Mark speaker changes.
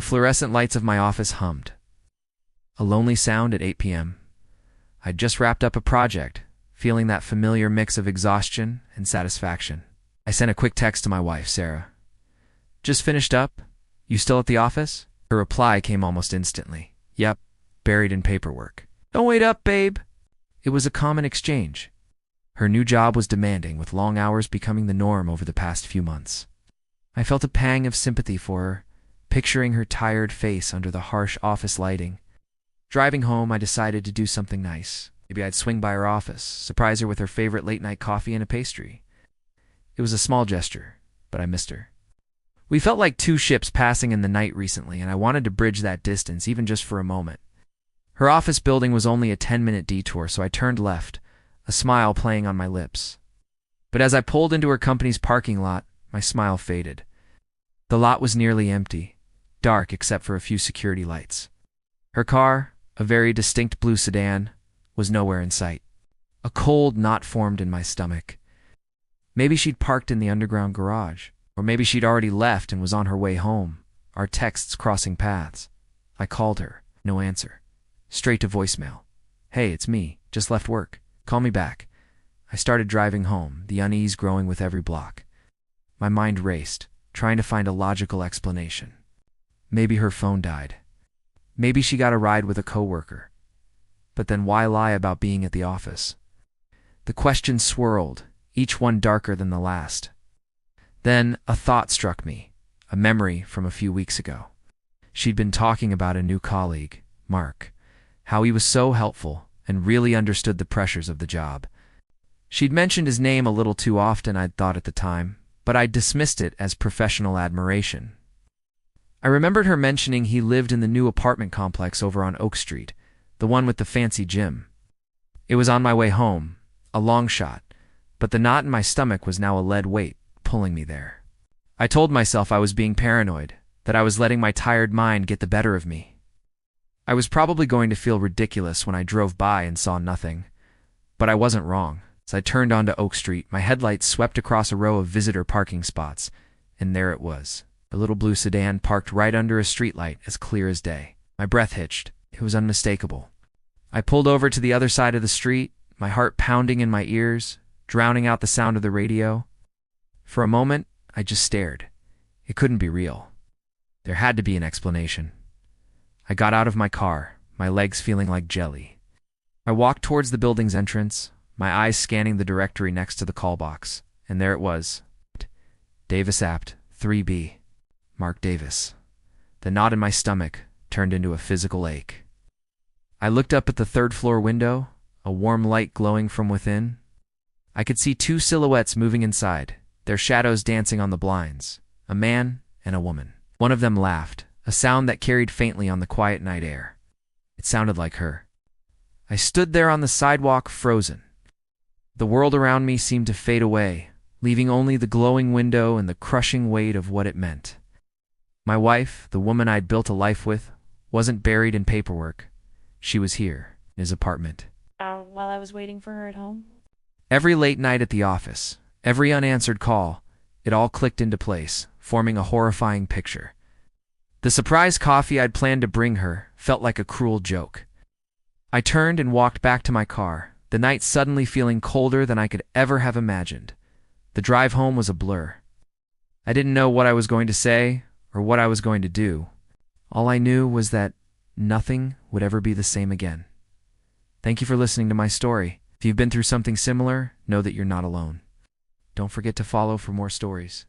Speaker 1: fluorescent lights of my office hummed. A lonely sound at 8 p.m. I'd just wrapped up a project, feeling that familiar mix of exhaustion and satisfaction. I sent a quick text to my wife, Sarah. Just finished up? You still at the office? Her reply came almost instantly. Yep, buried in paperwork. Don't wait up, babe. It was a common exchange. Her new job was demanding, with long hours becoming the norm over the past few months. I felt a pang of sympathy for her, picturing her tired face under the harsh office lighting. Driving home, I decided to do something nice. Maybe I'd swing by her office, surprise her with her favorite late-night coffee and a pastry. It was a small gesture, but I missed her. We felt like two ships passing in the night recently, and I wanted to bridge that distance, even just for a moment. Her office building was only a 10-minute detour, so I turned left, a smile playing on my lips. But as I pulled into her company's parking lot, my smile faded. The lot was nearly empty, dark except for a few security lights. Her car, a very distinct blue sedan, was nowhere in sight. A cold knot formed in my stomach. Maybe she'd parked in the underground garage, or maybe she'd already left and was on her way home, our texts crossing paths. I called her. No answer. Straight to voicemail. Hey, it's me. Just left work. Call me back. I started driving home, the unease growing with every block. My mind raced, trying to find a logical explanation. Maybe her phone died. Maybe she got a ride with a coworker. But then why lie about being at the office? The questions swirled, each one darker than the last. Then a thought struck me, a memory from a few weeks ago. She'd been talking about a new colleague, Mark, how he was so helpful and really understood the pressures of the job. She'd mentioned his name a little too often, I'd thought at the time, but I dismissed it as professional admiration. I remembered her mentioning he lived in the new apartment complex over on Oak Street, the one with the fancy gym. It was on my way home, a long shot, but the knot in my stomach was now a lead weight, pulling me there. I told myself I was being paranoid, that I was letting my tired mind get the better of me. I was probably going to feel ridiculous when I drove by and saw nothing, but I wasn't wrong. As I turned onto Oak Street, my headlights swept across a row of visitor parking spots, and there it was, a little blue sedan parked right under a streetlight as clear as day. My breath hitched. It was unmistakable. I pulled over to the other side of the street, my heart pounding in my ears, drowning out the sound of the radio. For a moment, I just stared. It couldn't be real. There had to be an explanation. I got out of my car, my legs feeling like jelly. I walked towards the building's entrance, my eyes scanning the directory next to the call box, and there it was. Davis Apt, 3B. Mark Davis. The knot in my stomach turned into a physical ache. I looked up at the third-floor window, a warm light glowing from within. I could see two silhouettes moving inside, their shadows dancing on the blinds, a man and a woman. One of them laughed, a sound that carried faintly on the quiet night air. It sounded like her. I stood there on the sidewalk, frozen. The world around me seemed to fade away, leaving only the glowing window and the crushing weight of what it meant. My wife, the woman I'd built a life with, wasn't buried in paperwork. She was here, in his apartment.
Speaker 2: While I was waiting for her at home?
Speaker 1: Every late night at the office, every unanswered call, it all clicked into place, forming a horrifying picture. The surprise coffee I'd planned to bring her felt like a cruel joke. I turned and walked back to my car, the night suddenly feeling colder than I could ever have imagined. The drive home was a blur. I didn't know what I was going to say or what I was going to do. All I knew was that nothing would ever be the same again. Thank you for listening to my story. If you've been through something similar, know that you're not alone. Don't forget to follow for more stories.